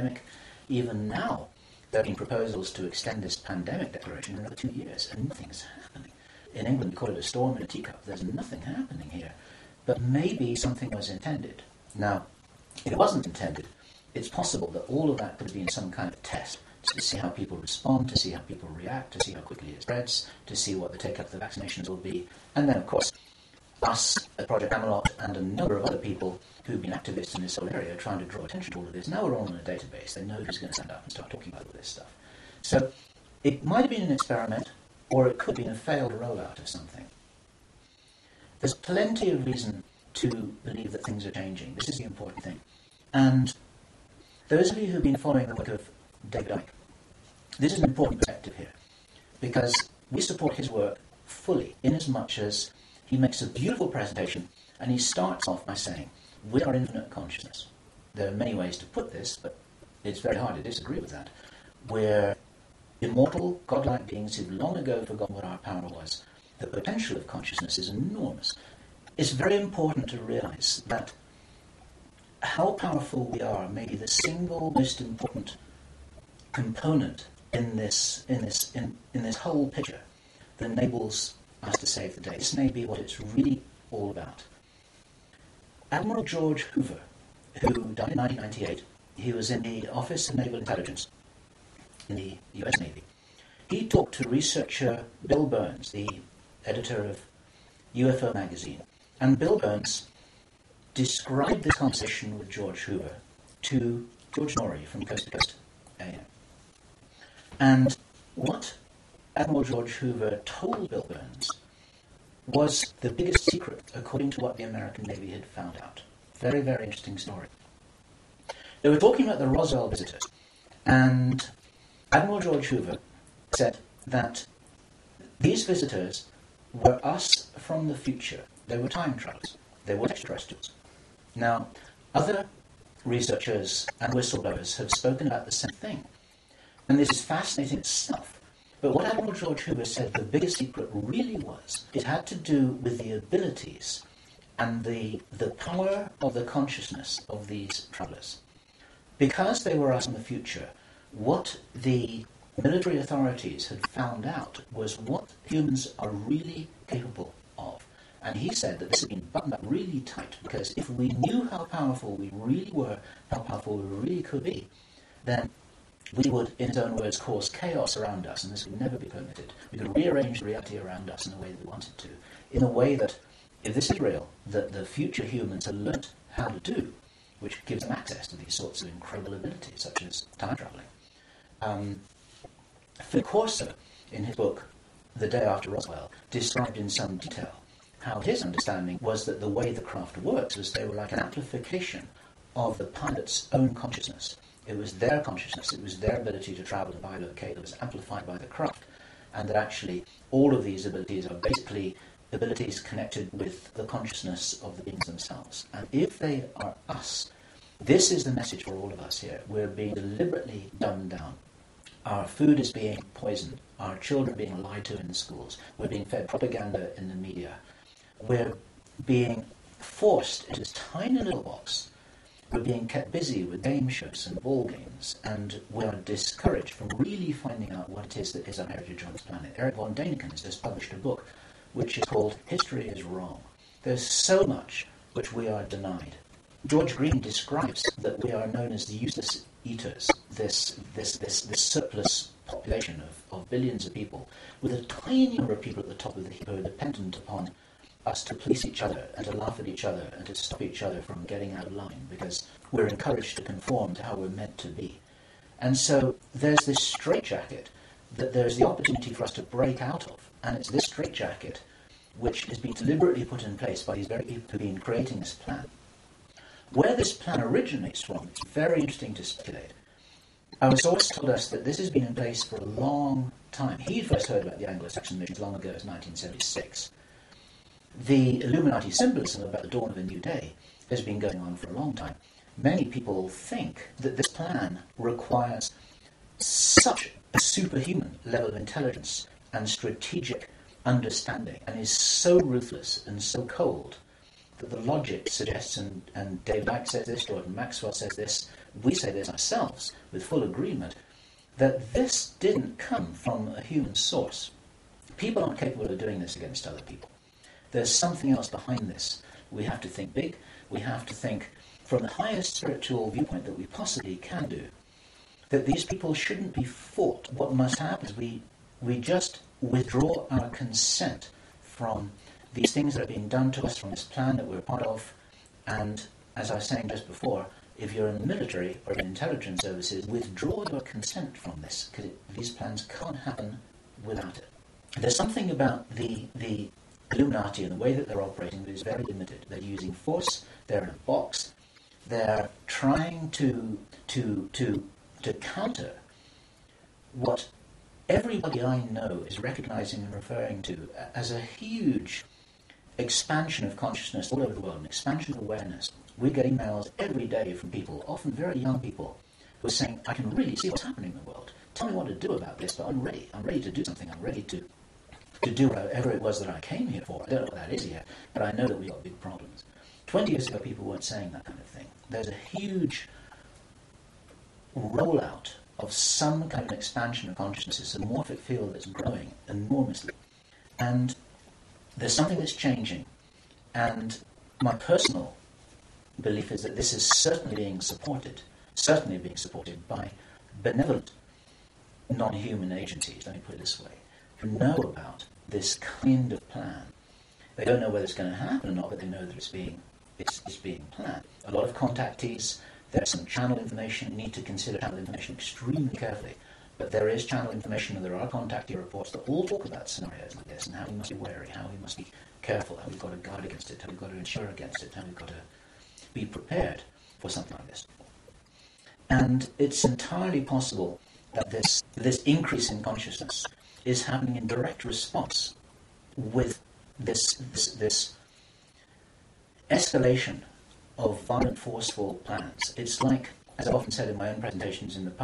pandemic. Even now, there have been proposals to extend this pandemic declaration another 2 years, and nothing's happening. In England, we call it a storm in a teacup. There's nothing happening here. But maybe something was intended. Now, if it wasn't intended, it's possible that all of that could have been some kind of test to see how people respond, to see how people react, to see how quickly it spreads, to see what the take-up of the vaccinations will be. And then, of course, us at Project Camelot and a number of other people who've been activists in this whole area trying to draw attention to all of this. Now we're all in a database. They know who's going to stand up and start talking about all this stuff. So it might have been an experiment, or it could have been a failed rollout of something. There's plenty of reason to believe that things are changing. This is the important thing. And those of you who've been following the work of David Icke, this is an important perspective here, because we support his work fully, in as much as he makes a beautiful presentation, and he starts off by saying, we are infinite consciousness. There are many ways to put this, but it's very hard to disagree with that. We're immortal, godlike beings who've long ago forgotten what our power was. The potential of consciousness is enormous. It's very important to realize that how powerful we are may be the single most important component in this whole picture that enables us to save the day. This may be what it's really all about. Admiral George Hoover, who died in 1998, he was in the Office of Naval Intelligence in the US Navy. He talked to researcher Bill Burns, the editor of UFO magazine, and Bill Burns described this conversation with George Hoover to George Norrie from Coast to Coast AM. And what Admiral George Hoover told Bill Burns was the biggest secret, according to what the American Navy had found out. Very, very interesting story. They were talking about the Roswell visitors, and Admiral George Hoover said that these visitors were us from the future. They were time travelers. They were extraterrestrials. Now, other researchers and whistleblowers have spoken about the same thing. And this is fascinating itself. But what Admiral George Hoover said the biggest secret really was, it had to do with the abilities and the power of the consciousness of these travelers. Because they were us in the future, what the military authorities had found out was what humans are really capable of. And he said that this had been buttoned up really tight, because if we knew how powerful we really were, how powerful we really could be, then we would, in his own words, cause chaos around us, and this would never be permitted. We could rearrange the reality around us in the way that we wanted to, in a way that, if this is real, that the future humans have learnt how to do, which gives them access to these sorts of incredible abilities, such as time travelling. Phil Corso, in his book, The Day After Roswell, described in some detail how his understanding was that the way the craft works was they were like an amplification of the pilot's own consciousness. It was their consciousness, it was their ability to travel and bilocate that was amplified by the craft, and that actually all of these abilities are basically abilities connected with the consciousness of the beings themselves. And if they are us, this is the message for all of us here. We're being deliberately dumbed down. Our food is being poisoned. Our children are being lied to in the schools. We're being fed propaganda in the media. We're being forced into this tiny little box. We're being kept busy with game shows and ball games, and we are discouraged from really finding out what it is that is our heritage on this planet. Eric von Däniken has just published a book which is called History is Wrong. There's so much which we are denied. George Green describes that we are known as the useless eaters, this surplus population of billions of people, with a tiny number of people at the top of the heap who are dependent upon us to police each other and to laugh at each other and to stop each other from getting out of line, because we're encouraged to conform to how we're meant to be. And so there's this straitjacket that there's the opportunity for us to break out of, and it's this straitjacket which has been deliberately put in place by these very people who've been creating this plan. Where this plan originates from, it's very interesting to speculate. Our source told us that this has been in place for a long time. He first heard about the Anglo-Saxon missions long ago as 1976. The Illuminati symbolism about the dawn of a new day has been going on for a long time. Many people think that this plan requires such a superhuman level of intelligence and strategic understanding, and is so ruthless and so cold that the logic suggests, and David Icke says this, Jordan Maxwell says this, we say this ourselves with full agreement, that this didn't come from a human source. People aren't capable of doing this against other people. There's something else behind this. We have to think big. We have to think from the highest spiritual viewpoint that we possibly can do, that these people shouldn't be fought. What must happen is we just withdraw our consent from these things that are being done to us, from this plan that we're part of. And as I was saying just before, if you're in the military or in intelligence services, withdraw your consent from this, because these plans can't happen without it. There's something about the Illuminati and the way that they're operating that is very limited. They're using force, they're in a box, they're trying to counter what everybody I know is recognizing and referring to as a huge expansion of consciousness all over the world, an expansion of awareness. We get emails every day from people, often very young people, who are saying, I can really see what's happening in the world. Tell me what to do about this, but I'm ready. I'm ready to do something. I'm ready to do whatever it was that I came here for. I don't know what that is yet, but I know that we've got big problems. 20 years ago, people weren't saying that kind of thing. There's a huge rollout of some kind of expansion of consciousness. It's a morphic field that's growing enormously. And there's something that's changing. And my personal belief is that this is certainly being supported by benevolent non-human agencies, let me put it this way, who know about this kind of plan. They don't know whether it's going to happen or not, but they know that it's being planned. A lot of contactees, there's some channel information. You need to consider channel information extremely carefully. But there is channel information and there are contactee reports that all talk about scenarios like this and how we must be wary, how we must be careful, how we've got to guard against it, how we've got to insure against it, how we've got to be prepared for something like this. And it's entirely possible that this increase in consciousness is happening in direct response with this escalation of violent, forceful plans. It's like, as I've often said in my own presentations in the past,